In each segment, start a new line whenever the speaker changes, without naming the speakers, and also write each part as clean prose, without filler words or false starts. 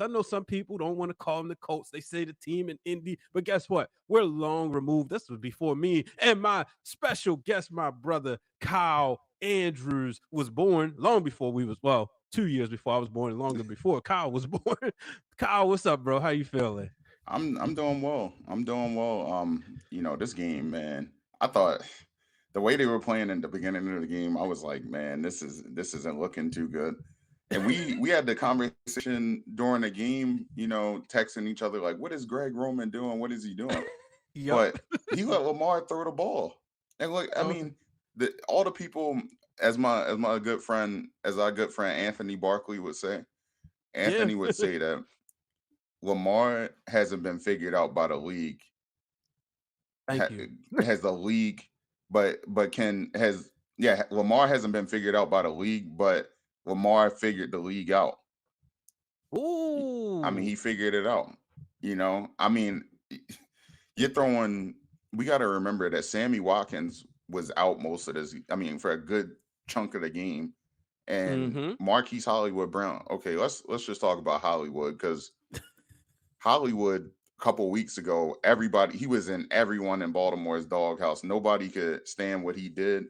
I know some people don't want to call them the Colts. They say the team in Indy, but guess what? We're long removed. This was before me and my special guest, my brother Kyle Andrews, was born. Long before we was, well, 2 years before I was born, longer before Kyle was born. Kyle, what's up, bro? How you feeling?
I'm doing well. I'm doing well. This game, man. I thought the way they were playing in the beginning of the game, I was like, man, this isn't looking too good. And we had the conversation during the game, texting each other like, what is Greg Roman doing? What is he doing?
Yup.
But he let Lamar throw the ball. And look, I mean, all the people, as our good friend Anthony Barkley would say,
Yeah.
Anthony would say that Lamar hasn't been figured out by the league.
Thank you.
Has the league, but can has yeah, Lamar hasn't been figured out by the league, but Lamar figured the league out. I mean, he
Ooh.
figured it out. I mean, you're throwing. We got to remember that Sammy Watkins was out most of this. I mean, for a good chunk of the game, and
Mm-hmm.
Marquise Hollywood Brown. Okay, let's just talk about Hollywood because Hollywood a couple weeks ago, everybody he was in everyone in Baltimore's doghouse. Nobody could stand what he did.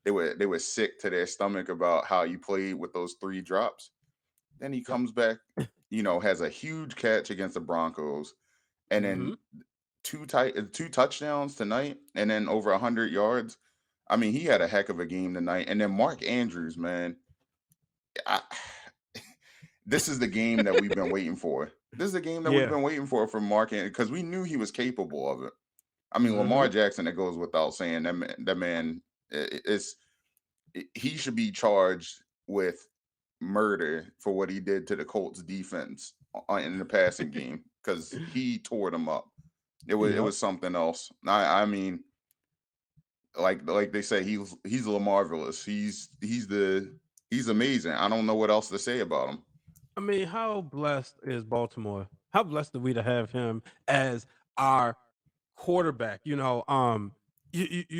They were sick to their stomach about how he played with those three drops. Then he
Yep.
comes back, has a huge catch against the Broncos, and
Mm-hmm.
then two touchdowns tonight, and then over 100 yards. I mean, he had a heck of a game tonight. And then Mark Andrews, man, I, this is the game that we've been waiting for. This is the game that we've
Yeah.
been waiting for from Mark Andrews because we knew he was capable of it. I mean,
Mm-hmm.
Lamar Jackson. It goes without saying that man is he should be charged with murder for what he did to the Colts defense in the passing game because he tore them up. It
Yep.
was something else. I mean, like they say, he's Lamarvelous. He's amazing. I don't know what else to say about him.
I mean, how blessed is Baltimore? How blessed are we to have him as our quarterback? You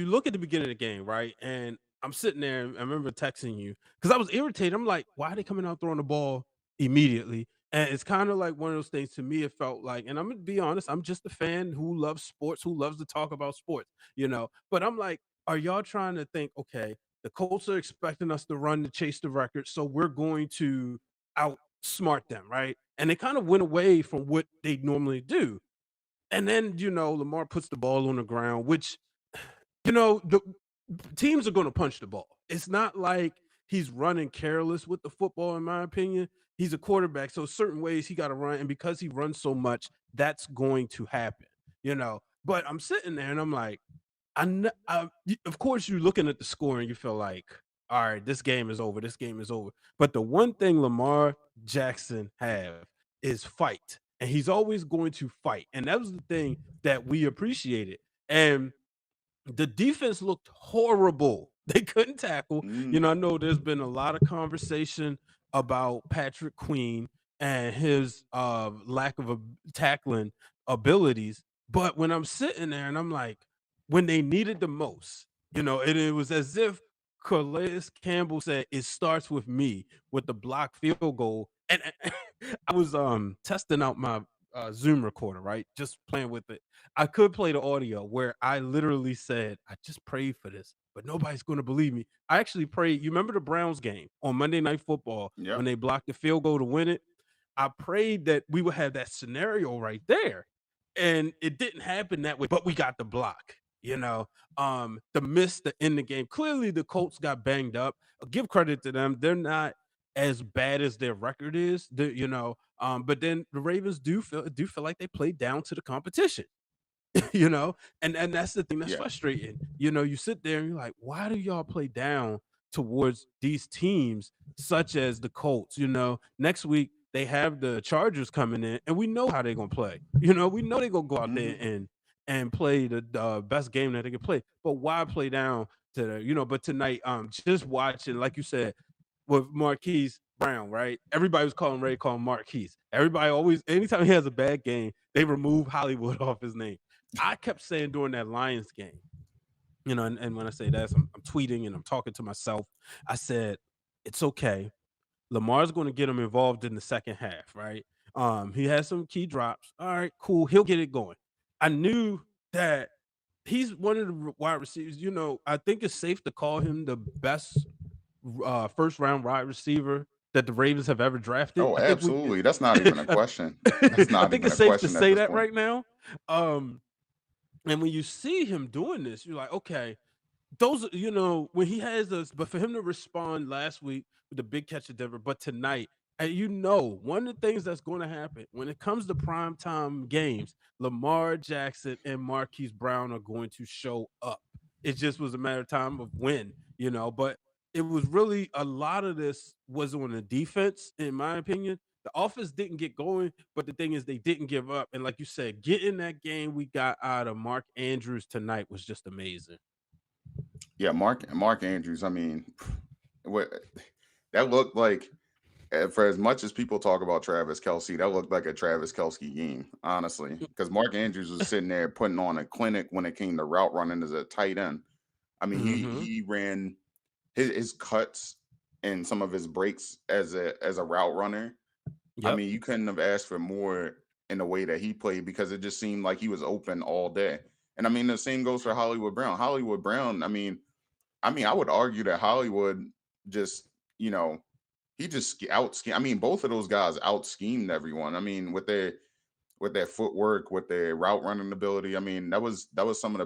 look at the beginning of the game, right? And I'm sitting there, and I remember texting you because I was irritated. I'm like, why are they coming out throwing the ball immediately? And it's kind of like one of those things to me. It felt like, and I'm gonna be honest, I'm just a fan who loves sports, who loves to talk about sports. But I'm like, are y'all trying to think, okay, the Colts are expecting us to run to chase the record, so we're going to outsmart them, right? And they kind of went away from what they normally do. And then, Lamar puts the ball on the ground, which, the teams are going to punch the ball. It's not like he's running careless with the football, in my opinion. He's a quarterback. So, certain ways he got to run. And because he runs so much, that's going to happen. But I'm sitting there and I'm like, of course, you're looking at the score and you feel like, all right, this game is over. This game is over. But the one thing Lamar Jackson have is fight, and he's always going to fight, and that was the thing that we appreciated. And the defense looked horrible. They couldn't tackle.
Mm,
I know there's been a lot of conversation about Patrick Queen and his lack of tackling abilities. But when I'm sitting there and I'm like, when they needed the most, it was as if Calais Campbell said, "It starts with me," with the block field goal. And I was testing out my Zoom recorder, right? Just playing with it. I could play the audio where I literally said, I just prayed for this, but nobody's going to believe me. I actually prayed. You remember the Browns game on Monday Night Football when
yep.
they blocked the field goal to win it? I prayed that we would have that scenario right there. And it didn't happen that way, but we got the block. The miss to end the game. Clearly, the Colts got banged up. I'll give credit to them. They're not as bad as their record is. But then the Ravens do feel like they played down to the competition. you know, and that's the thing that's
Yeah.
frustrating. You sit there and you're like, why do y'all play down towards these teams such as the Colts? Next week they have the Chargers coming in, and we know how they're gonna play. We know they're gonna go out there
Hmm.
and play the best game that they can play. But why play down to But tonight, just watching, like you said, with Marquise Brown, right? Everybody was calling Ray, calling Marquise. Everybody always, anytime he has a bad game, they remove Hollywood off his name. I kept saying during that Lions game, and when I say that, I'm tweeting and I'm talking to myself. I said, it's okay. Lamar's going to get him involved in the second half, right? He had some key drops. All right, cool. He'll get it going. I knew that he's one of the wide receivers. I think it's safe to call him the best first round wide receiver that the Ravens have ever drafted.
Oh,
I think we
absolutely. That's not even a
I,
question. That's
I
not
think
even
it's
a
safe to
question at
say
this
that
point.
right now. Um, and when you see him doing this, you're like, okay, when he has us, but for him to respond last week with the big catch of Denver, but tonight, and one of the things that's going to happen when it comes to primetime games, Lamar Jackson and Marquise Brown are going to show up. It just was a matter of time of when. But it was really a lot of this was on the defense, in my opinion. The offense didn't get going, but the thing is, they didn't give up. And like you said, getting that game we got out of Mark Andrews tonight was just amazing.
Yeah, Mark Andrews. I mean, what that looked like. For as much as people talk about Travis Kelsey, that looked like a Travis Kelsey game, honestly. Because Mark Andrews was sitting there putting on a clinic when it came to route running as a tight end. I mean,
Mhm.
he ran his cuts and some of his breaks as a route runner. I
Yep.
mean, you couldn't have asked for more in the way that he played because it just seemed like he was open all day. And I mean, the same goes for Hollywood Brown. Hollywood Brown, I would argue that Hollywood just, you know, he just out schemed. I mean, both of those guys out schemed everyone. I mean, with their footwork, with their route running ability. I mean, that was some of the